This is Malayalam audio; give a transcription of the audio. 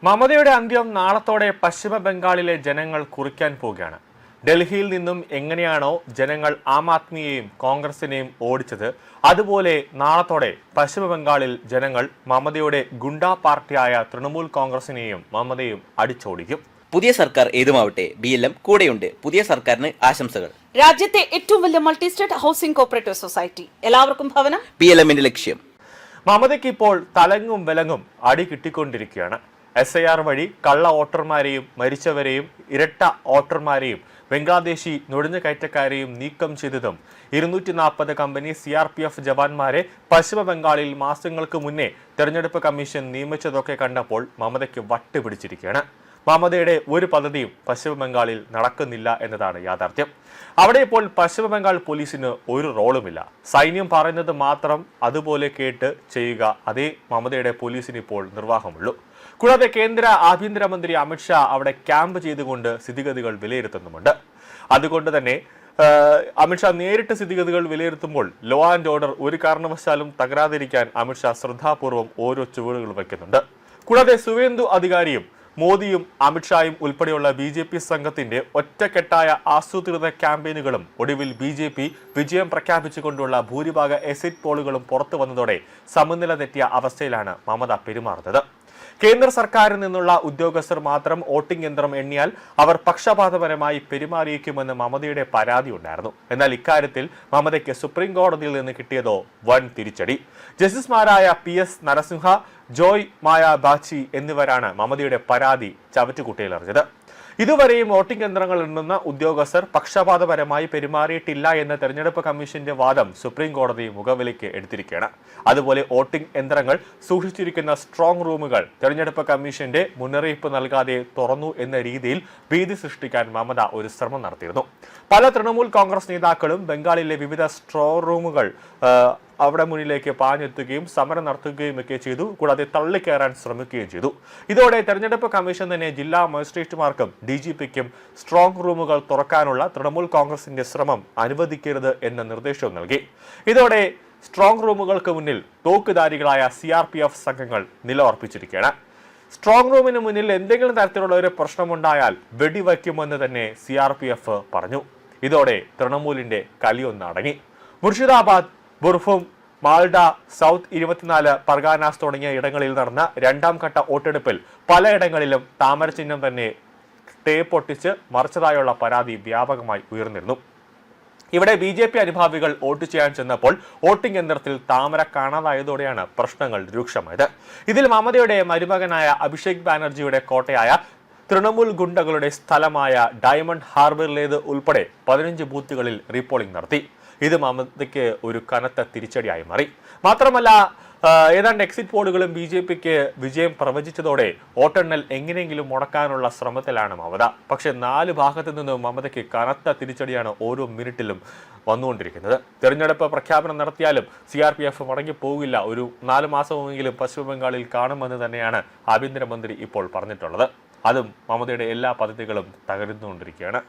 മമതയുടെ അന്ത്യം നാളത്തോടെ പശ്ചിമ ബംഗാളിലെ ജനങ്ങൾ കുറിക്കാൻ പോവുകയാണ്. ഡൽഹിയിൽ നിന്നും എങ്ങനെയാണോ ജനങ്ങൾ ആം ആദ്മിയെയും കോൺഗ്രസിനെയും ഓടിച്ചത്, അതുപോലെ നാളത്തോടെ പശ്ചിമ ബംഗാളിൽ ജനങ്ങൾ മമതയുടെ ഗുണ്ടാ പാർട്ടിയായ തൃണമൂൽ കോൺഗ്രസിനെയും മമതയും അടിച്ചോടിക്കും. പുതിയ സർക്കാർ ഏതുമാവട്ടെ, BLM കൂടെയുണ്ട്. പുതിയ സർക്കാരിന് ആശംസകൾ. രാജ്യത്തെ ഏറ്റവും വലിയ multi state housing cooperative society, എല്ലാവർക്കും ഭവനം, BLMന്റെ ലക്ഷ്യം. മമതയ്ക്ക് ഇപ്പോൾ തലങ്ങും വിലങ്ങും അടി കിട്ടിക്കൊണ്ടിരിക്കുകയാണ്. SIR വഴി കള്ള വോട്ടർമാരെയും മരിച്ചവരെയും ഇരട്ട വോട്ടർമാരെയും ബംഗ്ലാദേശി നുഴഞ്ഞുകയറ്റക്കാരെയും നീക്കം ചെയ്തതും 240 കമ്പനി CRPF ജവാന്മാരെ പശ്ചിമ ബംഗാളിൽ മാസങ്ങൾക്ക് മുന്നേ തെരഞ്ഞെടുപ്പ് കമ്മീഷൻ നിയമിച്ചതൊക്കെ കണ്ടപ്പോൾ മമതയ്ക്ക് വട്ടുപിടിച്ചിരിക്കുകയാണ്. മമതയുടെ ഒരു പദ്ധതിയും പശ്ചിമ ബംഗാളിൽ നടക്കുന്നില്ല എന്നതാണ് യാഥാർത്ഥ്യം. അവിടെ ഇപ്പോൾ പശ്ചിമ ബംഗാൾ പോലീസിന് ഒരു റോളുമില്ല. സൈന്യം പറയുന്നത് മാത്രം അതുപോലെ കേട്ട് ചെയ്യുക, അതേ മമതയുടെ പോലീസിന് ഇപ്പോൾ നിർവാഹമുള്ളൂ. കൂടാതെ കേന്ദ്ര ആഭ്യന്തരമന്ത്രി അമിത്ഷാ അവിടെ ക്യാമ്പ് ചെയ്തുകൊണ്ട് സ്ഥിതിഗതികൾ വിലയിരുത്തുന്നുമുണ്ട്. അതുകൊണ്ട് തന്നെ അമിത്ഷാ നേരിട്ട് സ്ഥിതിഗതികൾ വിലയിരുത്തുമ്പോൾ ലോ ആൻഡ് ഓർഡർ ഒരു കാരണവശാലും തകരാതിരിക്കാൻ അമിത്ഷാ ശ്രദ്ധാപൂർവം ഓരോ ചുവടുകൾ വയ്ക്കുന്നുണ്ട്. കൂടാതെ സുവേന്ദു അധികാരിയും മോദിയും അമിത്ഷായും ഉൾപ്പെടെയുള്ള BJP സംഘത്തിന്റെ ഒറ്റക്കെട്ടായ ആസൂത്രിത ക്യാമ്പയിനുകളും ഒടുവിൽ BJP വിജയം പ്രഖ്യാപിച്ചുകൊണ്ടുള്ള ഭൂരിഭാഗ എക്സിറ്റ് പോളുകളും പുറത്തു വന്നതോടെ സമനില തെറ്റിയ അവസ്ഥയിലാണ് മമത പെരുമാറുന്നത്. കേന്ദ്ര സർക്കാരിൽ നിന്നുള്ള ഉദ്യോഗസ്ഥർ മാത്രം വോട്ടിംഗ് യന്ത്രം എണ്ണിയാൽ അവർ പക്ഷപാതപരമായി പെരുമാറിയേക്കുമെന്ന് മമതയുടെ പരാതി ഉണ്ടായിരുന്നു. എന്നാൽ ഇക്കാര്യത്തിൽ മമതയ്ക്ക് സുപ്രീം കോടതിയിൽ നിന്ന് കിട്ടിയതോ വൻ തിരിച്ചടി. ജസ്റ്റിസുമാരായ PS നരസിംഹ, ജോയ് മായ ബാച്ചി എന്നിവരാണ് മമതയുടെ പരാതി ചവറ്റുകുട്ടയിലെറിഞ്ഞത്. ഇതുവരെയും വോട്ടിംഗ് യന്ത്രങ്ങൾ എണ്ണുന്ന ഉദ്യോഗസ്ഥർ പക്ഷപാതപരമായി പെരുമാറിയിട്ടില്ല എന്ന തെരഞ്ഞെടുപ്പ് കമ്മീഷന്റെ വാദം സുപ്രീം കോടതി മുഖവിലയ്ക്ക് എടുത്തിരിക്കുകയാണ്. അതുപോലെ വോട്ടിംഗ് യന്ത്രങ്ങൾ സൂക്ഷിച്ചിരിക്കുന്ന സ്ട്രോങ് റൂമുകൾ തെരഞ്ഞെടുപ്പ് കമ്മീഷന്റെ മുന്നറിയിപ്പ് നൽകാതെ തുറന്നു എന്ന രീതിയിൽ ഭീതി സൃഷ്ടിക്കാൻ മമത ഒരു ശ്രമം നടത്തിയിരുന്നു. പല തൃണമൂൽ കോൺഗ്രസ് നേതാക്കളും ബംഗാളിലെ വിവിധ സ്ട്രോങ് റൂമുകൾ അവിടെ മുന്നിലേക്ക് പാഞ്ഞെത്തുകയും സമരം നടത്തുകയും ഒക്കെ ചെയ്തു. കൂടാതെ തള്ളിക്കയറാൻ ശ്രമിക്കുകയും ചെയ്തു. ഇതോടെ തെരഞ്ഞെടുപ്പ് കമ്മീഷൻ തന്നെ ജില്ലാ മജിസ്ട്രേറ്റുമാർക്കും DGPക്കും സ്ട്രോങ് റൂമുകൾ തുറക്കാനുള്ള തൃണമൂൽ കോൺഗ്രസിന്റെ ശ്രമം അനുവദിക്കരുത് എന്ന നിർദ്ദേശവും നൽകി. ഇതോടെ സ്ട്രോങ് റൂമുകൾക്ക് മുന്നിൽ തോക്കുധാരികളായ CRPF സംഘങ്ങൾ നിലയുറപ്പിച്ചിരിക്കുകയാണ്. സ്ട്രോങ് റൂമിന് മുന്നിൽ എന്തെങ്കിലും തരത്തിലുള്ള ഒരു പ്രശ്നമുണ്ടായാൽ വെടിവയ്ക്കുമെന്ന് തന്നെ CRPF പറഞ്ഞു. ഇതോടെ തൃണമൂലിന്റെ കലിയൊന്ന് അടങ്ങി. മുർഷിദാബാദ്, ബുർഫും, മാൾഡ, സൗത്ത് 24 പർഗാനാസ് തുടങ്ങിയ ഇടങ്ങളിൽ നടന്ന രണ്ടാം ഘട്ട വോട്ടെടുപ്പിൽ പലയിടങ്ങളിലും താമരചിഹ്നം തന്നെ പൊട്ടിച്ച് മറിച്ചതായുള്ള പരാതി വ്യാപകമായി ഉയർന്നിരുന്നു. ഇവിടെ BJP അനുഭാവികൾ വോട്ട് ചെയ്യാൻ ചെന്നപ്പോൾ വോട്ടിംഗ് യന്ത്രത്തിൽ താമര കാണാതായതോടെയാണ് പ്രശ്നങ്ങൾ രൂക്ഷമായത്. ഇതിൽ മമതയുടെ മരുമകനായ അഭിഷേക് ബാനർജിയുടെ കോട്ടയായ തൃണമൂൽ ഗുണ്ടകളുടെ സ്ഥലമായ ഡയമണ്ട് ഹാർബറിലേത് ഉൾപ്പെടെ 15 ബൂത്തുകളിൽ റീപോളിംഗ് നടത്തി. ഇത് മമതയ്ക്ക് ഒരു കനത്ത തിരിച്ചടിയായി മാറി. മാത്രമല്ല, ഏതാണ്ട് എക്സിറ്റ് പോളുകളും BJPക്ക് വിജയം പ്രവചിച്ചതോടെ വോട്ടെണ്ണൽ എങ്ങനെയെങ്കിലും മുടക്കാനുള്ള ശ്രമത്തിലാണ് മമത. പക്ഷെ 4 ഭാഗത്തു നിന്നും മമതയ്ക്ക് കനത്ത തിരിച്ചടിയാണ് ഓരോ മിനിറ്റിലും വന്നുകൊണ്ടിരിക്കുന്നത്. തെരഞ്ഞെടുപ്പ് പ്രഖ്യാപനം നടത്തിയാലും CRPF മടങ്ങിപ്പോകില്ല. ഒരു 4 മാസമെങ്കിലും പശ്ചിമ ബംഗാളിൽ കാണുമെന്ന് തന്നെയാണ് ആഭ്യന്തരമന്ത്രി ഇപ്പോൾ പറഞ്ഞിട്ടുള്ളത്. അതും മമതയുടെ എല്ലാ പദ്ധതികളും തകർന്നുകൊണ്ടിരിക്കുകയാണ്.